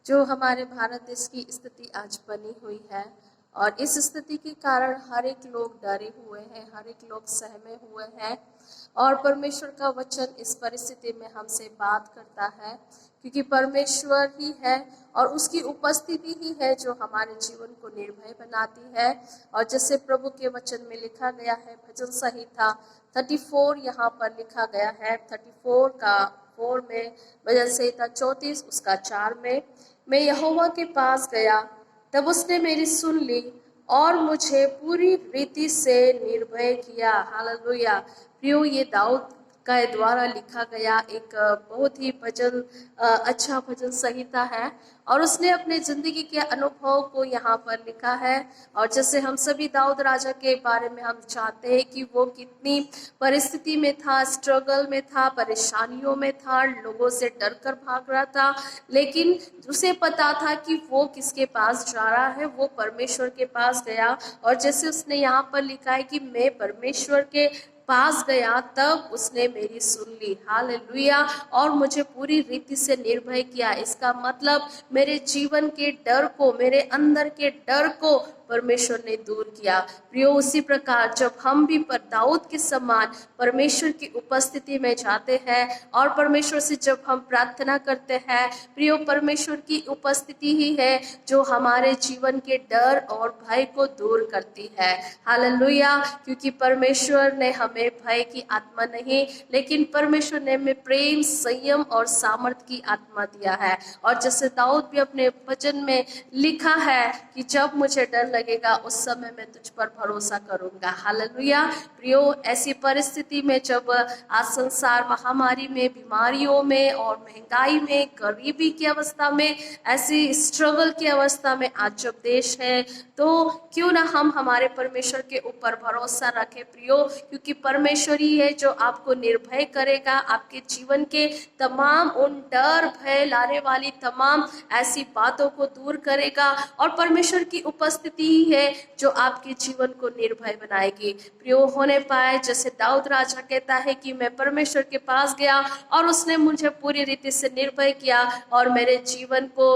जो हमारे भारत देश की स्थिति आज बनी हुई है, और इस स्थिति के कारण हर एक लोग डरे हुए हैं, हर एक लोग सहमे हुए हैं। और परमेश्वर का वचन इस परिस्थिति में हमसे बात करता है, क्योंकि परमेश्वर ही है और उसकी उपस्थिति ही है जो हमारे जीवन को निर्भय बनाती है। और जैसे प्रभु के वचन में लिखा गया है, भजन संहिता 34 यहाँ पर लिखा गया है, 34 का 4 में, भजन संहिता 34 उसका 4 में, मैं यहोवा के पास गया तब उसने मेरी सुन ली और मुझे पूरी रीति से निर्भय किया। हालेलुया। प्रियो, ये दाऊद के द्वारा लिखा गया एक बहुत ही भजन अच्छा भजन संहिता है, और उसने अपने जिंदगी के अनुभव को यहाँ पर लिखा है। और जैसे हम सभी दाऊद राजा के बारे में हम जानते हैं कि वो कितनी परिस्थिति में था, स्ट्रगल में था, परेशानियों में था, लोगों से डर कर भाग रहा था, लेकिन उसे पता था कि वो किसके पास जा रहा है, वो परमेश्वर के पास गया। और जैसे उसने यहाँ पर लिखा है कि मैं परमेश्वर के पास गया तब उसने मेरी सुन ली। हालेलुया। और मुझे पूरी रीति से निर्भय किया। इसका मतलब मेरे जीवन के डर को, मेरे अंदर के डर को परमेश्वर ने दूर किया। प्रियो, उसी प्रकार जब हम भी पर दाऊद के समान परमेश्वर की उपस्थिति में जाते हैं और परमेश्वर से जब हम प्रार्थना करते हैं, प्रियो, परमेश्वर की उपस्थिति ही है जो हमारे जीवन के डर और भय को दूर करती है। हालेलुया। क्योंकि परमेश्वर ने हमें भय की आत्मा नहीं, लेकिन परमेश्वर ने हमें प्रेम, संयम और सामर्थ की आत्मा दिया है। और जैसे दाऊद भी अपने वचन में लिखा है कि जब मुझे डर लगेगा उस समय मैं तुझ पर भरोसा करूंगा। हालेलुया। प्रियो, ऐसी परिस्थिति में जब आज संसार महामारी में, बीमारियों में और महंगाई में, गरीबी की अवस्था में, ऐसी स्ट्रगल की अवस्था में आज जब देश है, तो क्यों ना हम हमारे परमेश्वर के ऊपर भरोसा रखें प्रियो, क्योंकि परमेश्वर ही है जो आपको निर्भय करेगा, आपके जीवन के तमाम उन डर भय लाने वाली तमाम ऐसी बातों को दूर करेगा। और परमेश्वर की उपस्थिति ही है जो आपके जीवन को निर्भय बनाएगी। प्रियो, होने पाए जैसे दाऊद राजा कहता है कि मैं परमेश्वर के पास गया और उसने मुझे पूरी रीति से निर्भय किया और मेरे जीवन को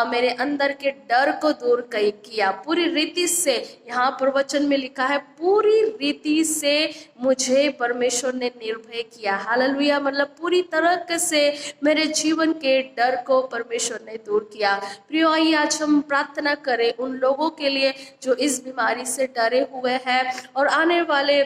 मेरे अंदर के डर को दूर किया। पूरी रीति से, यहाँ पर वचन में लिखा है, पूरी रीति से मुझे परमेश्वर ने निर्भय किया। हालेलुया। मतलब पूरी तरह से मेरे जीवन के डर को परमेश्वर ने दूर किया। प्रियो, आइए आज हम प्रार्थना करें उन लोगों के लिए जो इस बीमारी से डरे हुए हैं और आने वाले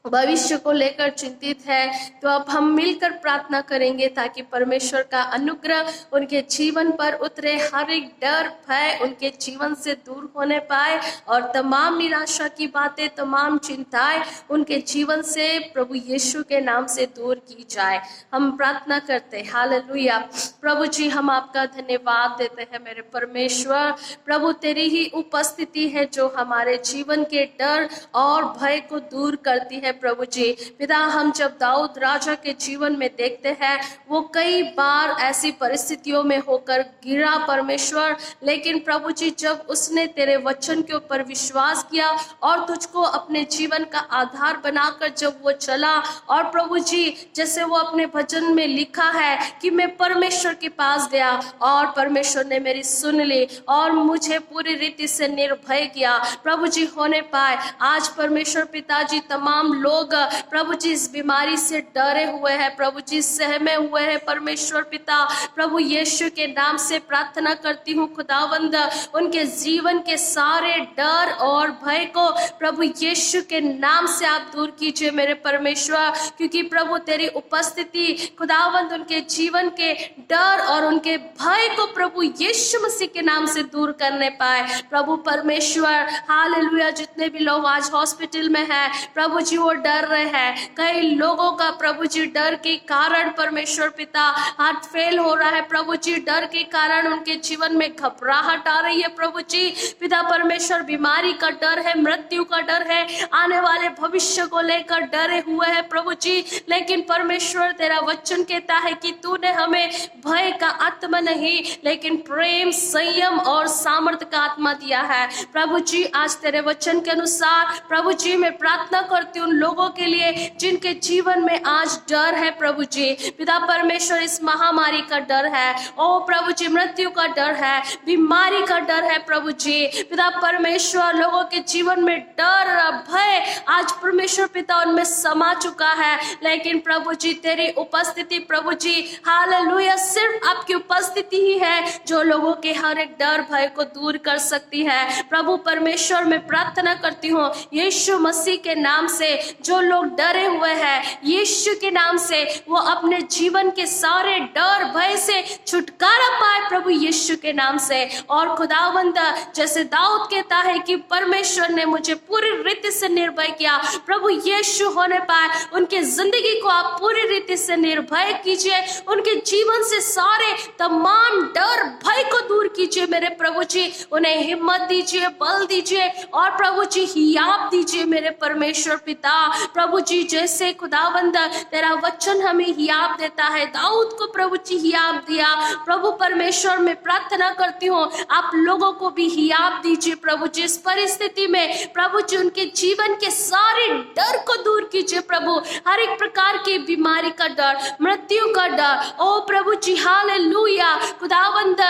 भविष्य को लेकर चिंतित है। तो अब हम मिलकर प्रार्थना करेंगे ताकि परमेश्वर का अनुग्रह उनके जीवन पर उतरे, हर एक डर भय उनके जीवन से दूर होने पाए और तमाम निराशा की बातें, तमाम चिंताएं उनके जीवन से प्रभु यीशु के नाम से दूर की जाए। हम प्रार्थना करते हैं। हालेलुया। प्रभु जी, हम आपका धन्यवाद देते हैं मेरे परमेश्वर। प्रभु, तेरी ही उपस्थिति है जो हमारे जीवन के डर और भय को दूर करती है। प्रभु जी, पिता, हम जब दाऊद राजा के जीवन में देखते हैं, वो कई बार ऐसी परिस्थितियों में होकर गिरा परमेश्वर, लेकिन प्रभु जी जब उसने तेरे वचन के ऊपर विश्वास किया और तुझको अपने जीवन का आधार बनाकर जब वो चला, और प्रभु जी जैसे वो अपने भजन में लिखा है कि मैं परमेश्वर के पास गया और परमेश्वर ने मेरी सुन ली और मुझे पूरी रीति से निर्भय किया। प्रभु जी, होने पाए आज परमेश्वर पिताजी तमाम लोग प्रभु जी इस बीमारी से डरे हुए हैं, प्रभु जी सहमे हुए हैं। परमेश्वर पिता, प्रभु यीशु के नाम से प्रार्थना करती हूँ खुदावंद, उनके जीवन के सारे डर और भय को प्रभु यीशु के नाम से आप दूर कीजिए मेरे परमेश्वर, क्योंकि प्रभु तेरी उपस्थिति खुदावंद उनके जीवन के डर और उनके भय को प्रभु यीशु मसीह के नाम से दूर करने पाए। प्रभु परमेश्वर, हालेलुया, जितने भी लोग आज हॉस्पिटल में हैं, प्रभु जी वो डर रहे हैं, कई लोगों का प्रभु जी डर के कारण परमेश्वर पिता हार्ट फेल हो रहा है, प्रभु जी डर के कारण उनके जीवन में घबराहट आ रही है। प्रभु जी पिता परमेश्वर, बीमारी का डर है, मृत्यु का डर है, आने वाले भविष्य को लेकर डरे हुए हैं प्रभु जी। लेकिन परमेश्वर तेरा वचन कहता है कि तूने हमें भय का आत्मा नहीं, लेकिन प्रेम, संयम और सामर्थ्य का आत्मा दिया है। प्रभु जी आज तेरे वचन के अनुसार प्रभु जी मैं प्रार्थना करती हूँ उन लोगों के लिए जिनके जीवन में आज डर है। प्रभु जी पिता परमेश्वर, इस महामारी का डर है, ओ प्रभु जी मृत्यु का डर है, बीमारी का डर है। प्रभु जी पिता परमेश्वर, लोगों के जीवन में डर, भय आज परमेश्वर पिता उनमें समा चुका है। लेकिन प्रभु जी तेरी उपस्थिति प्रभु जी, हालेलुया, सिर्फ आपकी उपस्थिति ही है जो लोगों के हर एक डर भय को दूर कर सकती है। प्रभु परमेश्वर मैं प्रार्थना करती हूँ यीशु मसीह के नाम से, जो लोग डरे हुए हैं यीशु के नाम से वो अपने जीवन के सारे डर भय से छुटकारा पाए प्रभु यीशु के नाम से। और खुदावंद, जैसे दाऊद कहता है कि परमेश्वर ने मुझे पूरी रीति से निर्भय किया, प्रभु यीशु होने पाए उनके जिंदगी को आप पूरी रीति से निर्भय कीजिए, उनके जीवन से सारे तमाम डर भय को दूर कीजिए मेरे प्रभु जी। उन्हें हिम्मत दीजिए, बल दीजिए और प्रभु जी हियाब दीजिए मेरे परमेश्वर पिता। प्रभु जी जैसे खुदावंद तेरा वचन हमें हियाब देता है, दाऊद को प्रभु जी हियाब दिया, प्रभु परमेश्वर मैं प्रार्थना करती हूँ आप लोगों को भी हियाब दीजिए प्रभु जी। इस परिस्थिति में प्रभु जी उनके जीवन के सारे डर को दूर कीजिए प्रभु, हर एक प्रकार की बीमारी का डर, मृत्यु का डर, ओ प्रभु जी हालेलुया। खुदावंद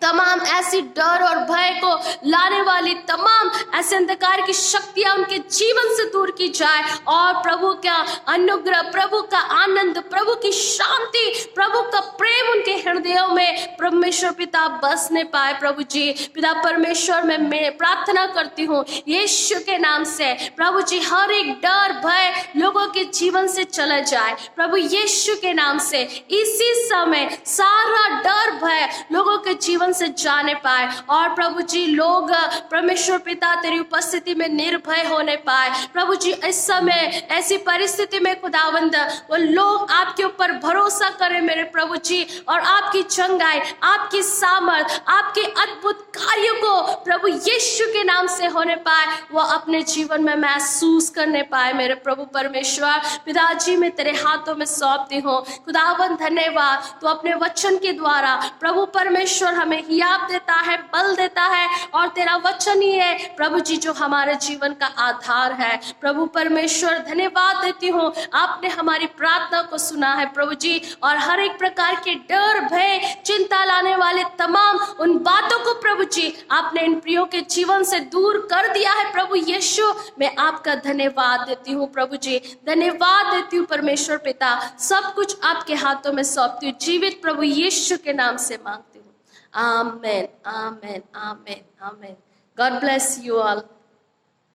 तमाम ऐसी डर और भय को लाने वाली तमाम ऐसे अंधकार की शक्तियां उनके जीवन से दूर की जाए और प्रभु का अनुग्रह, प्रभु का आनंद, प्रभु की शांति, प्रभु का प्रेम उनके हृदयों में परमेश्वर पिता बसने पाए। प्रभु जी पिता परमेश्वर मैं प्रार्थना करती हूँ यीशु के नाम से प्रभु जी हर एक डर भय लोगों के जीवन से चला जाए प्रभु यीशु के नाम से। इसी समय सारा डर भय लोगों के जीवन से जाने पाए और प्रभु जी लोग परमेश्वर पिता तेरी उपस्थिति में निर्भय होने पाए। प्रभु जी इस समय ऐसी परिस्थिति में खुदावंद वो लोग आपके ऊपर भरोसा करें मेरे प्रभु जी, और आपकी चंगाई, आपकी सामर्थ, आपके अद्भुत कार्यों को प्रभु यीशु के नाम से होने पाए, वो अपने जीवन में महसूस करने पाए मेरे प्रभु परमेश्वर। पिताजी मैं तेरे हाथों में सौंपती हूँ खुदावंद, धन्यवाद तो अपने वचन के द्वारा प्रभु परमेश्वर हमें हियाब देता है, बल देता है, और तेरा वचन ही है प्रभु जी जो हमारे जीवन का आधार है। प्रभु परमेश्वर धन्यवाद देती हूँ आपने हमारी प्रार्थना को सुना है प्रभु जी, और हर एक प्रकार के डर भय चिंता लाने वाले तमाम उन बातों को प्रभु जी आपने इन प्रियो के जीवन से दूर कर दिया है प्रभु यीशु। मैं आपका धन्यवाद देती हूँ प्रभु जी, धन्यवाद देती हूँ परमेश्वर पिता, सब कुछ आपके हाथों में सौंपती हूँ जीवित प्रभु यीशु के नाम से मांगती हूँ। Amen, amen, amen, amen. God bless you all.